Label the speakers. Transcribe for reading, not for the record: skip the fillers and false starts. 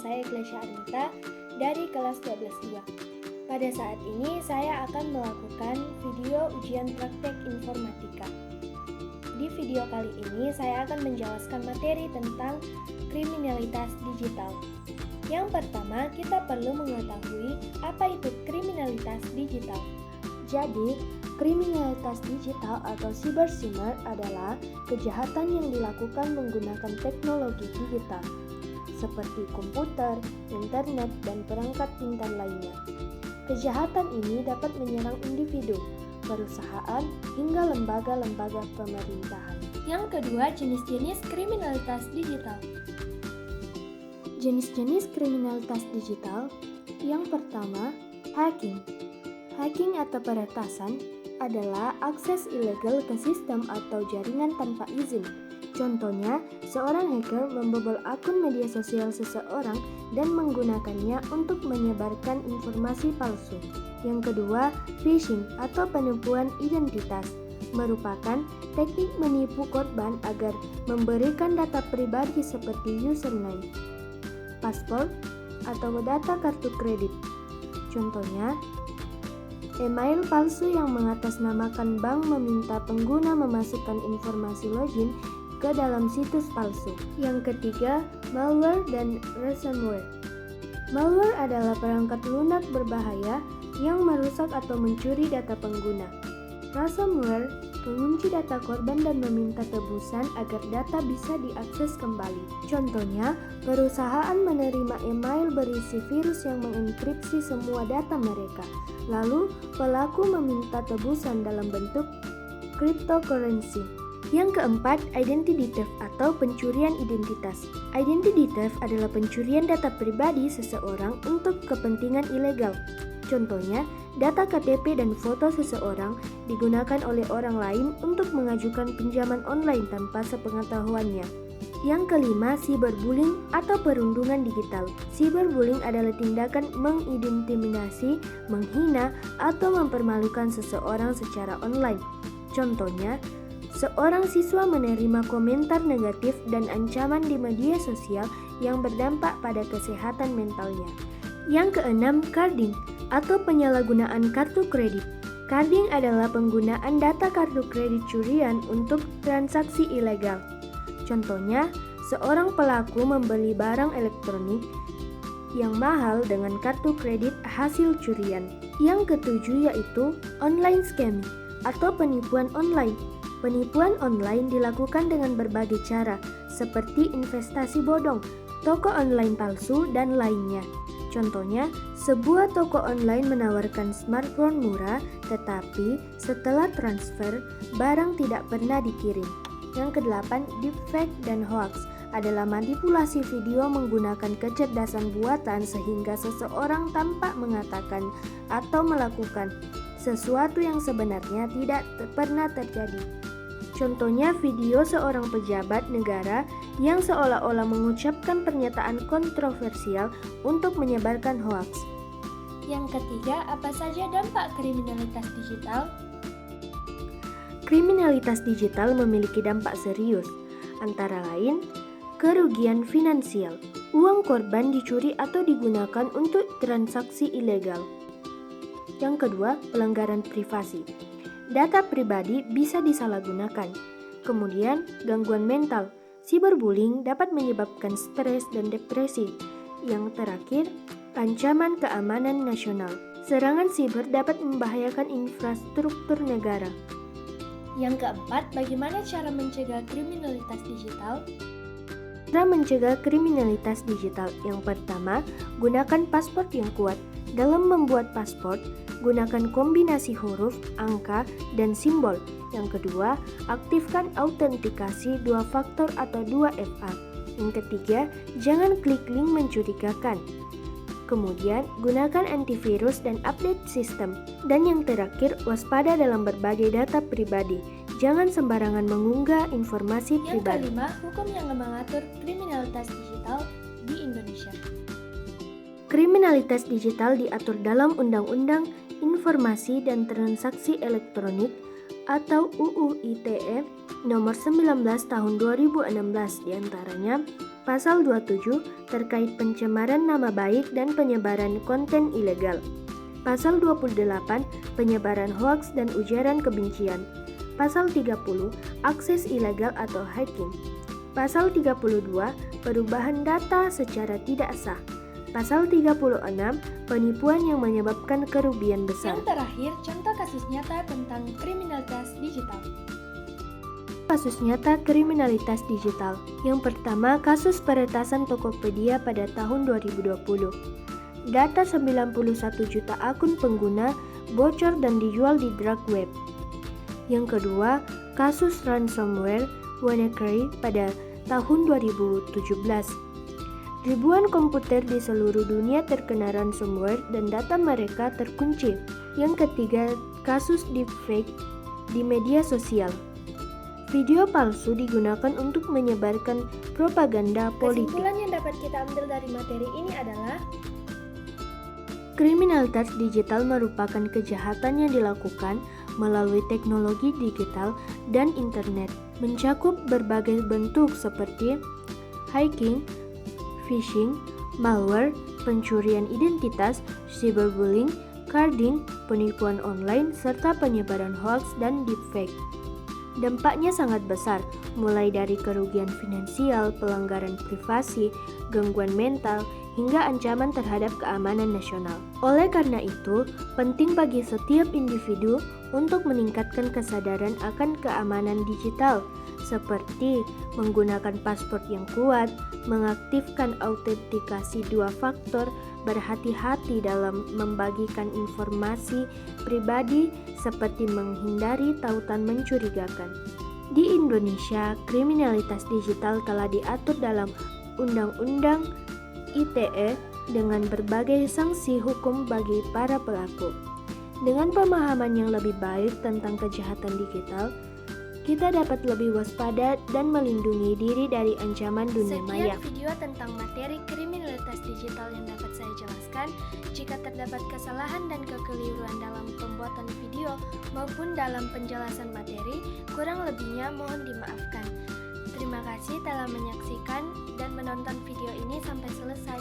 Speaker 1: saya Glesya Arnita dari kelas 12 2. Pada saat ini saya akan melakukan video ujian praktek informatika. Di video kali ini saya akan menjelaskan materi tentang kriminalitas digital. Yang pertama, kita perlu mengetahui apa itu kriminalitas digital. Jadi, kriminalitas digital atau cybercrime adalah kejahatan yang dilakukan menggunakan teknologi digital, seperti komputer, internet, dan perangkat pintar lainnya. Kejahatan ini dapat menyerang individu, perusahaan, hingga lembaga-lembaga pemerintahan. Yang kedua, jenis-jenis kriminalitas digital. Jenis-jenis kriminalitas digital, yang pertama, hacking. Hacking atau peretasan adalah akses ilegal ke sistem atau jaringan tanpa izin. Contohnya, seorang hacker membobol akun media sosial seseorang dan menggunakannya untuk menyebarkan informasi palsu. Yang kedua, phishing atau penipuan identitas merupakan teknik menipu korban agar memberikan data pribadi seperti username, paspor, atau data kartu kredit. Contohnya, email palsu yang mengatasnamakan bank meminta pengguna memasukkan informasi login ke dalam situs palsu. Yang ketiga, malware dan ransomware. Malware adalah perangkat lunak berbahaya yang merusak atau mencuri data pengguna. Ransomware mengunci data korban dan meminta tebusan agar data bisa diakses kembali. Contohnya, perusahaan menerima email berisi virus yang mengenkripsi semua data mereka. Lalu, pelaku meminta tebusan dalam bentuk cryptocurrency. Yang keempat, identity theft atau pencurian identitas. Identity theft adalah pencurian data pribadi seseorang untuk kepentingan ilegal. Contohnya, data KTP dan foto seseorang digunakan oleh orang lain untuk mengajukan pinjaman online tanpa sepengetahuannya. Yang kelima, cyberbullying atau perundungan digital. Cyberbullying adalah tindakan mengintimidasi, menghina, atau mempermalukan seseorang secara online. Contohnya, seorang siswa menerima komentar negatif dan ancaman di media sosial yang berdampak pada kesehatan mentalnya. Yang keenam, carding atau penyalahgunaan kartu kredit. Carding adalah penggunaan data kartu kredit curian untuk transaksi ilegal. Contohnya, seorang pelaku membeli barang elektronik yang mahal dengan kartu kredit hasil curian. Yang ketujuh yaitu online scamming atau penipuan online. Penipuan online dilakukan dengan berbagai cara, seperti investasi bodong, toko online palsu, dan lainnya. Contohnya, sebuah toko online menawarkan smartphone murah, tetapi setelah transfer, barang tidak pernah dikirim. Yang kedelapan, deepfake dan hoax adalah manipulasi video menggunakan kecerdasan buatan sehingga seseorang tampak mengatakan atau melakukan sesuatu yang sebenarnya tidak pernah terjadi. Contohnya video seorang pejabat negara yang seolah-olah mengucapkan pernyataan kontroversial untuk menyebarkan hoaks. Yang ketiga, apa saja dampak kriminalitas digital? Kriminalitas digital memiliki dampak serius, antara lain kerugian finansial. Uang korban dicuri atau digunakan untuk transaksi ilegal. Yang kedua, pelanggaran privasi. Data pribadi bisa disalahgunakan. Kemudian, gangguan mental. Cyberbullying dapat menyebabkan stres dan depresi. Yang terakhir, ancaman keamanan nasional. Serangan siber dapat membahayakan infrastruktur negara. Yang keempat, bagaimana cara mencegah kriminalitas digital? Cara mencegah kriminalitas digital. Yang pertama, gunakan paspor yang kuat. Dalam membuat paspor, gunakan kombinasi huruf, angka, dan simbol. Yang kedua, aktifkan autentikasi 2 faktor atau 2FA. Yang ketiga, jangan klik link mencurigakan. Kemudian, gunakan antivirus dan update sistem. Dan yang terakhir, waspada dalam berbagai data pribadi. Jangan sembarangan mengunggah informasi pribadi. Yang kelima, hukum yang mengatur kriminalitas digital di Indonesia. Kriminalitas digital diatur dalam Undang-Undang Informasi dan Transaksi Elektronik atau UU ITE nomor 19 tahun 2016, diantaranya Pasal 27 terkait pencemaran nama baik dan penyebaran konten ilegal. Pasal 28 penyebaran hoaks dan ujaran kebencian. Pasal 30 akses ilegal atau hacking. Pasal 32 perubahan data secara tidak sah. Pasal 36 penipuan yang menyebabkan kerugian besar.
Speaker 2: Yang terakhir, contoh kasus nyata tentang kriminalitas digital.
Speaker 1: Kasus nyata kriminalitas digital. Yang pertama, kasus peretasan Tokopedia pada tahun 2020. Data 91 juta akun pengguna bocor dan dijual di dark web. Yang kedua, kasus ransomware WannaCry pada tahun 2017. Ribuan komputer di seluruh dunia terkena ransomware dan data mereka terkunci. Yang ketiga, kasus deepfake di media sosial. Video palsu digunakan untuk menyebarkan propaganda politik.
Speaker 2: Kesimpulan yang dapat kita ambil dari materi ini adalah
Speaker 1: kriminalitas digital merupakan kejahatan yang dilakukan melalui teknologi digital dan internet, mencakup berbagai bentuk seperti hacking, phishing, malware, pencurian identitas, cyberbullying, carding, penipuan online, serta penyebaran hoax dan deepfake. Dampaknya sangat besar, mulai dari kerugian finansial, pelanggaran privasi, gangguan mental, hingga ancaman terhadap keamanan nasional. Oleh karena itu, penting bagi setiap individu untuk meningkatkan kesadaran akan keamanan digital, seperti menggunakan password yang kuat, mengaktifkan autentikasi 2 faktor, berhati-hati dalam membagikan informasi pribadi, seperti menghindari tautan mencurigakan. Di Indonesia, kriminalitas digital telah diatur dalam Undang-Undang ITE dengan berbagai sanksi hukum bagi para pelaku. Dengan pemahaman yang lebih baik tentang kejahatan digital, kita dapat lebih waspada dan melindungi diri dari ancaman dunia maya.
Speaker 2: Sekian video tentang materi kriminalitas digital yang dapat saya jelaskan. Jika terdapat kesalahan dan kekeliruan dalam pembuatan video maupun dalam penjelasan materi, kurang lebihnya mohon dimaafkan. Terima kasih telah menyaksikan dan menonton video ini sampai selesai.